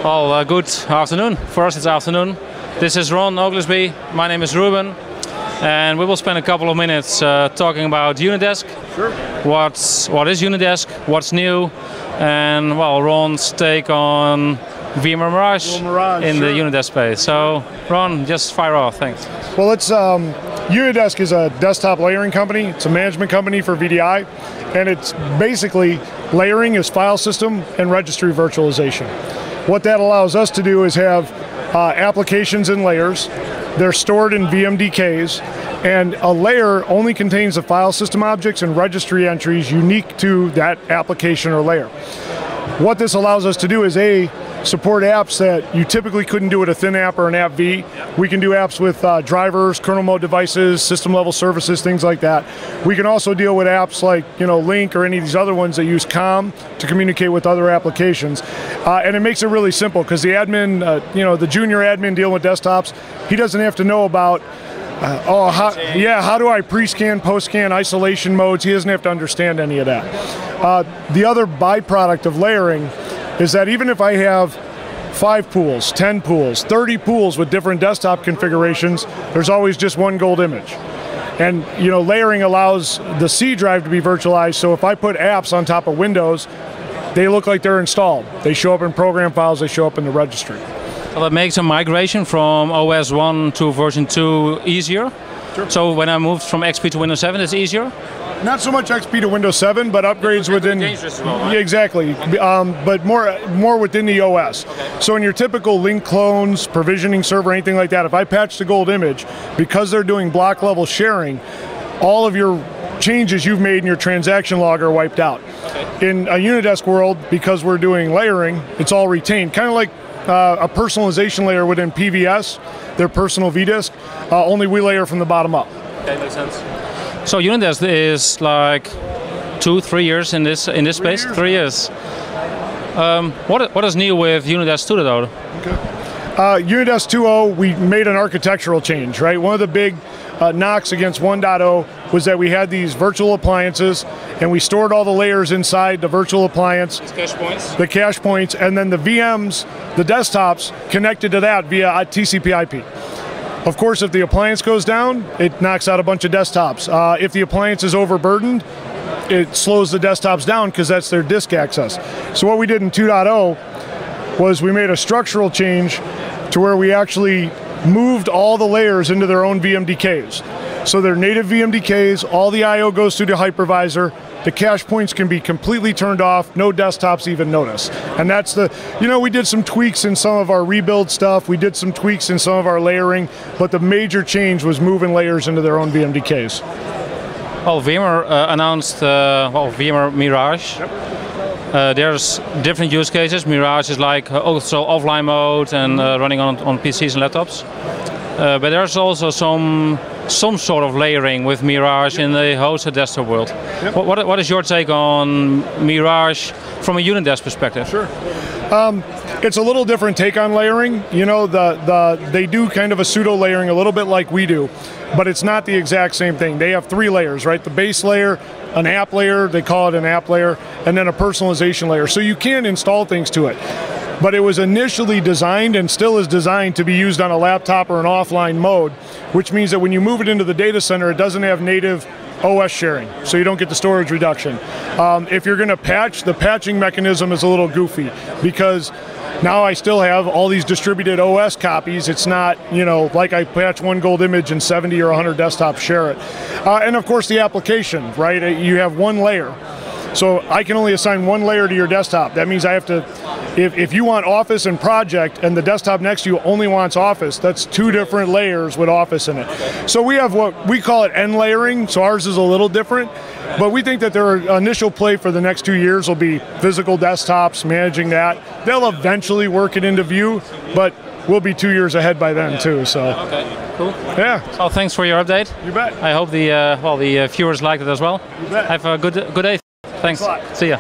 Well, good afternoon. For us it's afternoon. This is Ron Oglesby, my name is Ruben, and we will spend a couple of minutes talking about Unidesk. Sure. What is Unidesk, what's new, and well, Ron's take on VMware Mirage in the Unidesk space. So Ron, just fire off, thanks. Well, Unidesk is a desktop layering company. It's a management company for VDI, and it's basically layering is file system and registry virtualization. What that allows us to do is have applications in layers. They're stored in VMDKs, and a layer only contains the file system objects and registry entries unique to that application or layer. What this allows us to do is support apps that you typically couldn't do with a thin app or an app V. We can do apps with drivers, kernel mode devices, system level services, things like that. We can also deal with apps like Link or any of these other ones that use COM to communicate with other applications. And it makes it really simple because the admin, the junior admin dealing with desktops, he doesn't have to know about how do I pre-scan, post-scan, isolation modes. He doesn't have to understand any of that. The other byproduct of layering is that even if I have 5 pools, 10 pools, 30 pools with different desktop configurations, there's always just one gold image. And layering allows the C drive to be virtualized, so if I put apps on top of Windows, they look like they're installed. They show up in program files, they show up in the registry. Well, that makes a migration from OS 1 to version 2 easier. Sure. So when I moved from XP to Windows 7, it's easier? Not so much XP to Windows 7, but upgrades within. Dangerous as well, right? Yeah, exactly. But more within the OS. Okay. So in your typical link clones, provisioning server, anything like that, if I patch the gold image, because they're doing block level sharing, all of your changes you've made in your transaction log are wiped out. Okay. In a Unidesk world, because we're doing layering, it's all retained. Kind of like a personalization layer within PVS, their personal vDisk, only we layer from the bottom up. Okay, makes sense. So Unidesk is like 2-3 years in this space. 3 years. What is new with Unidesk 2.0? Okay. Unidesk 2.0, we made an architectural change, right? One of the big knocks against 1.0 was that we had these virtual appliances, and we stored all the layers inside the virtual appliance. Cache points. The cache points, and then the VMs, the desktops, connected to that via TCP/IP. Of course, if the appliance goes down, it knocks out a bunch of desktops. If the appliance is overburdened, it slows the desktops down because that's their disk access. So what we did in 2.0 was we made a structural change to where we actually moved all the layers into their own VMDKs. So they're native VMDKs, all the I/O goes through the hypervisor, the cache points can be completely turned off, no desktops even notice. And that's we did some tweaks in some of our rebuild stuff, we did some tweaks in some of our layering, but the major change was moving layers into their own VMDKs. Well, VMware announced VMware Mirage. Yep. There's different use cases. Mirage is like also offline mode and running on PCs and laptops. But there's also some sort of layering with Mirage in the hosted desktop world. Yep. What is your take on Mirage from a Unidesk perspective? Sure. It's a little different take on layering. They do kind of a pseudo layering a little bit like we do, but it's not the exact same thing. They have 3 layers, right? The base layer, an app layer, they call it an app layer, and then a personalization layer. So you can install things to it. But it was initially designed and still is designed to be used on a laptop or an offline mode, which means that when you move it into the data center, it doesn't have native OS sharing, so you don't get the storage reduction. If you're going to patch, the patching mechanism is a little goofy because now I still have all these distributed OS copies. It's not, like I patch one gold image and 70 or 100 desktops share it. And of course the application, right? You have one layer. So I can only assign one layer to your desktop. That means I have to, if you want Office and Project and the desktop next to you only wants Office, that's 2 different layers with Office in it. So we have what we call it end layering, so ours is a little different, but we think that their initial play for the next 2 years will be physical desktops, managing that. They'll eventually work it into View, but we'll be 2 years ahead by then too. So. Okay, cool. Yeah. Well, thanks for your update. You bet. I hope the viewers liked it as well. You bet. Have a good day. Thanks. Thanks a lot. See ya.